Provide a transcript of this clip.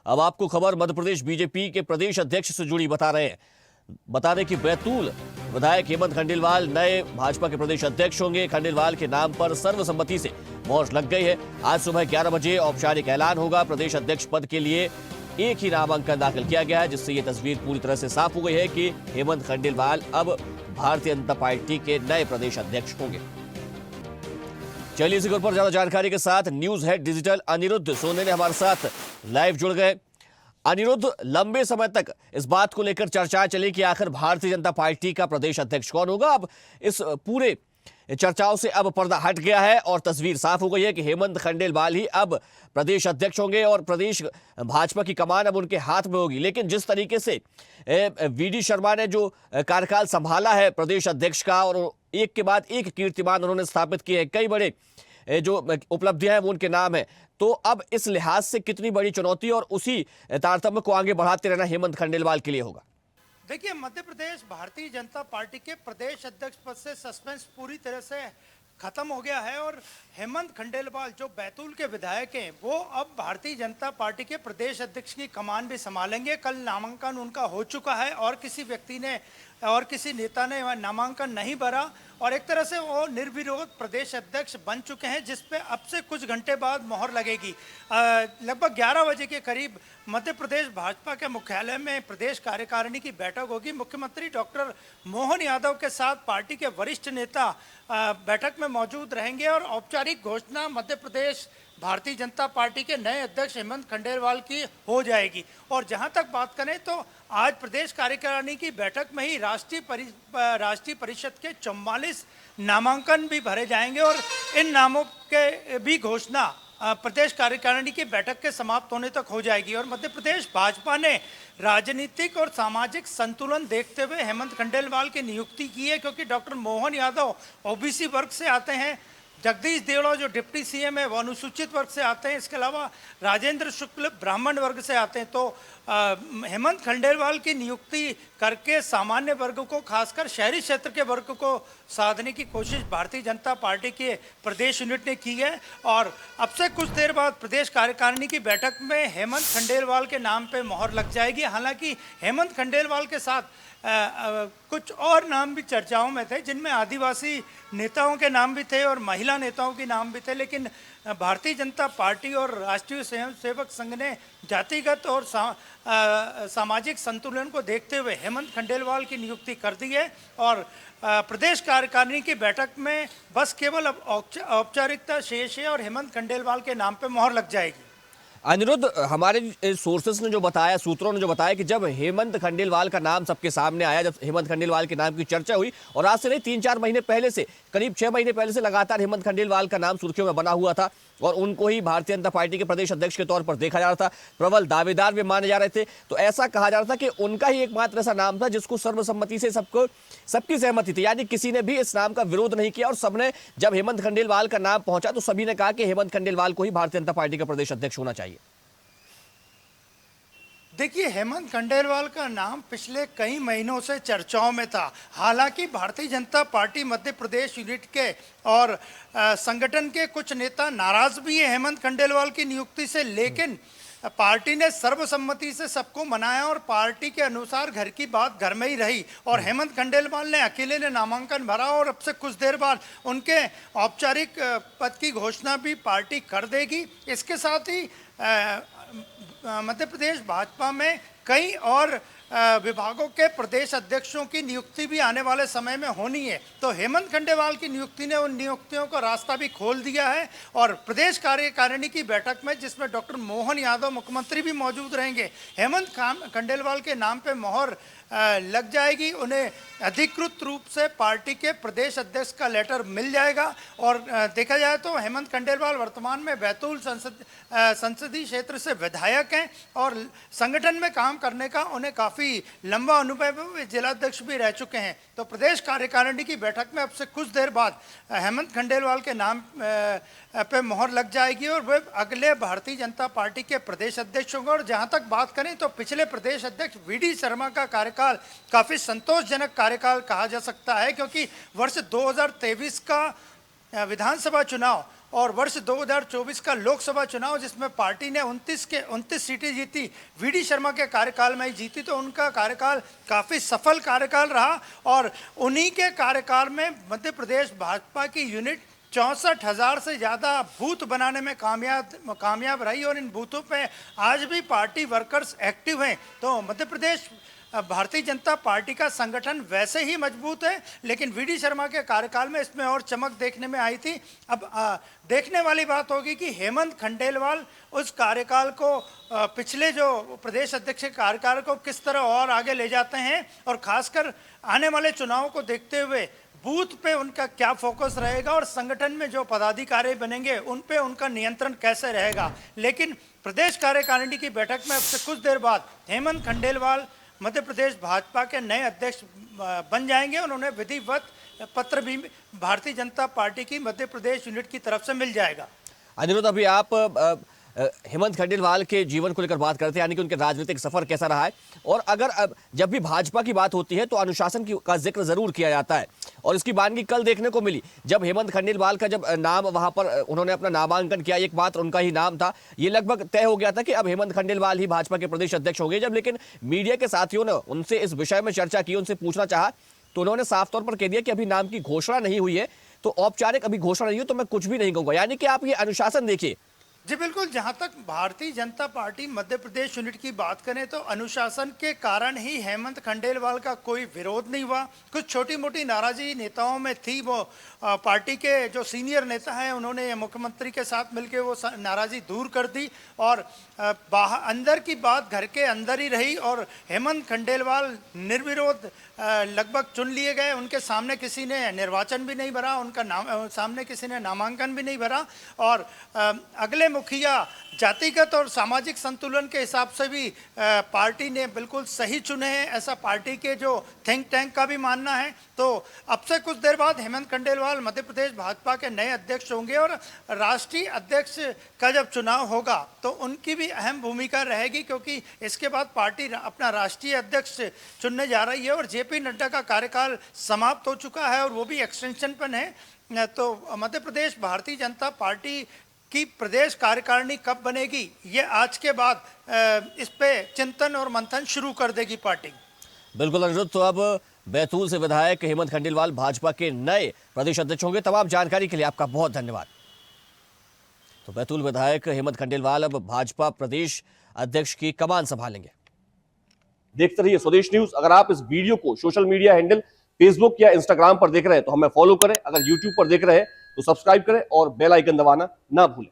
अब आपको खबर मध्य प्रदेश बीजेपी के प्रदेश अध्यक्ष से जुड़ी बता रहे हैं। बता दें कि बैतूल विधायक हेमंत खंडेलवाल नए भाजपा के प्रदेश अध्यक्ष होंगे। खंडेलवाल के नाम पर सर्वसम्मति से मोहर लग गई है। आज सुबह 11 बजे औपचारिक ऐलान होगा। प्रदेश अध्यक्ष पद के लिए एक ही नामांकन दाखिल किया गया है, जिससे यह तस्वीर पूरी तरह से साफ हो गई है कि हेमंत खंडेलवाल अब भारतीय जनता पार्टी के नए प्रदेश अध्यक्ष होंगे। चलिए इसी पर ज्यादा जानकारी के साथ न्यूज हेड डिजिटल अनिरुद्ध सोने ने हमारे साथ लाइव जुड़ गए। अनिरुद्ध, लंबे समय तक इस बात को लेकर चर्चाएं चली कि आखिर भारतीय जनता पार्टी का प्रदेश अध्यक्ष कौन होगा। अब इस पूरे चर्चाओं से अब पर्दा हट गया है और तस्वीर साफ हो गई है कि हेमंत खंडेलवाल ही अब प्रदेश अध्यक्ष होंगे और प्रदेश भाजपा की कमान अब उनके हाथ में होगी। लेकिन जिस तरीके से वीडी शर्मा ने जो कार्यकाल संभाला है प्रदेश अध्यक्ष का, और एक के बाद एक कीर्तिमान उन्होंने स्थापित किए, कई बड़े जो उपलब्धियां हैं वो उनके नाम है, तो अब इस लिहाज से कितनी बड़ी चुनौती और उसी तारतम्य को आगे बढ़ाते रहना हेमंत खंडेलवाल के लिए होगा? देखिए, मध्य प्रदेश भारतीय जनता पार्टी के प्रदेश अध्यक्ष पद से सस्पेंस पूरी तरह से खत्म हो गया है और हेमंत खंडेलवाल जो बैतूल के विधायक हैं वो अब भारतीय जनता पार्टी के प्रदेश अध्यक्ष की कमान भी संभालेंगे। कल नामांकन उनका हो चुका है और किसी व्यक्ति ने और किसी नेता ने नामांकन नहीं भरा और एक तरह से वो निर्विरोध प्रदेश अध्यक्ष बन चुके हैं, जिस पे अब से कुछ घंटे बाद मोहर लगेगी। लगभग 11 बजे के करीब मध्य प्रदेश भाजपा के मुख्यालय में प्रदेश कार्यकारिणी की बैठक होगी। मुख्यमंत्री डॉक्टर मोहन यादव के साथ पार्टी के वरिष्ठ नेता बैठक में मौजूद रहेंगे और औपचारिक घोषणा मध्य प्रदेश भारतीय जनता पार्टी के नए अध्यक्ष हेमंत खंडेलवाल की हो जाएगी। और जहां तक बात करें तो आज प्रदेश कार्यकारिणी की बैठक में ही राष्ट्रीय परिषद के 44 नामांकन भी भरे जाएंगे और इन नामों के भी घोषणा प्रदेश कार्यकारिणी की बैठक के समाप्त होने तक हो जाएगी। और मध्य प्रदेश भाजपा ने राजनीतिक और सामाजिक संतुलन देखते हुए हेमंत खंडेलवाल की नियुक्ति की है, क्योंकि डॉक्टर मोहन यादव ओबीसी वर्ग से आते हैं, जगदीश देवड़ा जो डिप्टी सीएम है वो अनुसूचित वर्ग से आते हैं, इसके अलावा राजेंद्र शुक्ल ब्राह्मण वर्ग से आते हैं। तो हेमंत खंडेलवाल की नियुक्ति करके सामान्य वर्ग को, खासकर शहरी क्षेत्र के वर्ग को साधने की कोशिश भारतीय जनता पार्टी के प्रदेश यूनिट ने की है। और अब से कुछ देर बाद प्रदेश कार्यकारिणी की बैठक में हेमंत खंडेलवाल के नाम पे मोहर लग जाएगी। हालांकि हेमंत खंडेलवाल के साथ कुछ और नाम भी चर्चाओं में थे, जिनमें आदिवासी नेताओं के नाम भी थे और महिला नेताओं के नाम भी थे, लेकिन भारतीय जनता पार्टी और राष्ट्रीय स्वयंसेवक संघ ने जातिगत और सामाजिक संतुलन को देखते हुए हेमंत खंडेलवाल की नियुक्ति कर दी है। और प्रदेश कार्यकारिणी की बैठक में बस केवल अब औपचारिकता शेष है और हेमंत खंडेलवाल के नाम पर मोहर लग जाएगी। अनिरुद्ध, हमारे सोर्सेस ने जो बताया, सूत्रों ने जो बताया कि जब हेमंत खंडेलवाल का नाम सबके सामने आया, जब हेमंत खंडेलवाल के नाम की चर्चा हुई, और आज से नहीं 3-4 महीने पहले से, करीब 6 महीने पहले से लगातार हेमंत खंडेलवाल का नाम सुर्खियों में बना हुआ था और उनको ही भारतीय जनता पार्टी के प्रदेश अध्यक्ष के तौर पर देखा जा रहा था, प्रबल दावेदार भी माने जा रहे थे। तो ऐसा कहा जा रहा था कि उनका ही एकमात्र ऐसा नाम था जिसको सर्वसम्मति से सबकी सहमति थी, यानी किसी ने भी इस नाम का विरोध नहीं किया। और सबने, जब हेमंत खंडेलवाल का नाम पहुंचा तो सभी ने कहा कि हेमंत खंडेलवाल को ही भारतीय जनता पार्टी का प्रदेश अध्यक्ष होना चाहिए। देखिए, हेमंत खंडेलवाल का नाम पिछले कई महीनों से चर्चाओं में था। हालांकि भारतीय जनता पार्टी मध्य प्रदेश यूनिट के और संगठन के कुछ नेता नाराज भी हैं हेमंत खंडेलवाल की नियुक्ति से, लेकिन पार्टी ने सर्वसम्मति से सबको मनाया और पार्टी के अनुसार घर की बात घर में ही रही और हेमंत खंडेलवाल ने अकेले ने नामांकन भरा और अब से कुछ देर बाद उनके औपचारिक पद की घोषणा भी पार्टी कर देगी। इसके साथ ही मध्य प्रदेश भाजपा में कई और विभागों के प्रदेश अध्यक्षों की नियुक्ति भी आने वाले समय में होनी है। तो हेमंत खंडेलवाल की नियुक्ति ने उन नियुक्तियों का रास्ता भी खोल दिया है और प्रदेश कार्यकारिणी की बैठक में, जिसमें डॉक्टर मोहन यादव मुख्यमंत्री भी मौजूद रहेंगे, हेमंत खंडेलवाल के नाम पे मोहर लग जाएगी। उन्हें अधिकृत रूप से पार्टी के प्रदेश अध्यक्ष का लेटर मिल जाएगा। और देखा जाए तो हेमंत खंडेलवाल वर्तमान में बैतूल संसदीय क्षेत्र से विधायक हैं और संगठन में काम करने का उन्हें काफ़ी लंबा अनुभव है, जिलाध्यक्ष भी रह चुके हैं। तो प्रदेश कार्यकारिणी की बैठक में अब से कुछ देर बाद हेमंत खंडेलवाल के नाम पे मोहर लग जाएगी और वे अगले भारतीय जनता पार्टी के प्रदेश अध्यक्ष होंगे। और जहां तक बात करें तो पिछले प्रदेश अध्यक्ष वीडी शर्मा का कार्यकाल काफ़ी संतोषजनक कार्यकाल कहा जा सकता है, क्योंकि वर्ष 2023 का विधानसभा चुनाव और वर्ष 2024 का लोकसभा चुनाव जिसमें पार्टी ने 29 सीटें जीती, वी.डी. शर्मा के कार्यकाल में ही जीती, तो उनका कार्यकाल काफ़ी सफल कार्यकाल रहा और उन्हीं के कार्यकाल में मध्य प्रदेश भाजपा की यूनिट 64,000 से ज़्यादा बूथ बनाने में कामयाब रही और इन बूथों पे आज भी पार्टी वर्कर्स एक्टिव हैं। तो मध्य प्रदेश भारतीय जनता पार्टी का संगठन वैसे ही मजबूत है, लेकिन वी.डी. शर्मा के कार्यकाल में इसमें और चमक देखने में आई थी। अब देखने वाली बात होगी कि हेमंत खंडेलवाल उस कार्यकाल को पिछले जो प्रदेश अध्यक्ष के कार्यकाल को किस तरह और आगे ले जाते हैं और खासकर आने वाले चुनाव को देखते हुए बूथ पे उनका क्या फोकस रहेगा और संगठन में जो पदाधिकारी बनेंगे उन पे उनका नियंत्रण कैसे रहेगा। लेकिन प्रदेश कार्यकारिणी की बैठक में अब से कुछ देर बाद हेमंत खंडेलवाल मध्य प्रदेश भाजपा के नए अध्यक्ष बन जाएंगे और उन्हें विधिवत पत्र भी भारतीय जनता पार्टी की मध्य प्रदेश यूनिट की तरफ से मिल जाएगा। अनिरुद्ध, अभी आप हेमंत खंडेलवाल के जीवन को लेकर बात करते हैं, यानी कि उनके राजनीतिक सफर कैसा रहा है, और अगर जब भी भाजपा की बात होती है तो अनुशासन का जिक्र जरूर किया जाता है और इसकी बानगी कल देखने को मिली जब हेमंत खंडेलवाल का जब नाम वहां पर उन्होंने अपना नामांकन किया, एकमात्र उनका ही नाम था। ये लगभग तय हो गया था कि अब हेमंत खंडेलवाल ही भाजपा के प्रदेश अध्यक्ष होंगे। जब लेकिन मीडिया के साथियों ने उनसे इस विषय में चर्चा की, उनसे पूछना चाहा, तो उन्होंने साफ तौर पर कह दिया कि अभी नाम की घोषणा नहीं हुई है, तो औपचारिक अभी घोषणा नहीं हुई तो मैं कुछ भी नहीं कहूंगा। यानी कि आप ये अनुशासन देखिए। जी बिल्कुल, जहां तक भारतीय जनता पार्टी मध्य प्रदेश यूनिट की बात करें तो अनुशासन के कारण ही हेमंत खंडेलवाल का कोई विरोध नहीं हुआ। कुछ छोटी मोटी नाराजगी नेताओं में थी, वो पार्टी के जो सीनियर नेता हैं उन्होंने मुख्यमंत्री के साथ मिलकर वो नाराजगी दूर कर दी और बाहर अंदर की बात घर के अंदर ही रही और हेमंत खंडेलवाल निर्विरोध लगभग चुन लिए गए। उनके सामने किसी ने निर्वाचन भी नहीं भरा, उनका सामने किसी ने नामांकन भी नहीं भरा और अगले मुखिया जातिगत और सामाजिक संतुलन के हिसाब से भी पार्टी ने बिल्कुल सही चुने हैं, ऐसा पार्टी के जो थिंक टैंक का भी मानना है। तो अब से कुछ देर बाद हेमंत खंडेलवाल मध्य प्रदेश भाजपा के नए अध्यक्ष होंगे और राष्ट्रीय अध्यक्ष का जब चुनाव होगा तो उनकी भी अहम भूमिका रहेगी, क्योंकि इसके बाद पार्टी अपना राष्ट्रीय अध्यक्ष चुनने जा रही है और जेपी नड्डा का कार्यकाल समाप्त हो चुका है और वो भी एक्सटेंशन पर है। तो मध्य प्रदेश भारतीय जनता पार्टी कि प्रदेश कार्यकारिणी कब बनेगी, ये आज के बाद इस पे चिंतन और मंथन शुरू कर देगी पार्टी। बिल्कुल अनिरुद्ध, तो अब बैतूल से विधायक हेमंत खंडेलवाल भाजपा के नए प्रदेश अध्यक्ष होंगे। तमाम जानकारी के लिए आपका बहुत धन्यवाद। तो बैतूल विधायक हेमंत खंडेलवाल अब भाजपा प्रदेश अध्यक्ष की कमान संभालेंगे। देखते रहिए स्वदेश न्यूज। अगर आप इस वीडियो को सोशल मीडिया हैंडल फेसबुक या इंस्टाग्राम पर देख रहे हैं तो हमें फॉलो करें। अगर यूट्यूब पर देख रहे हैं तो सब्सक्राइब करें और बेल आइकन दबाना ना भूलें।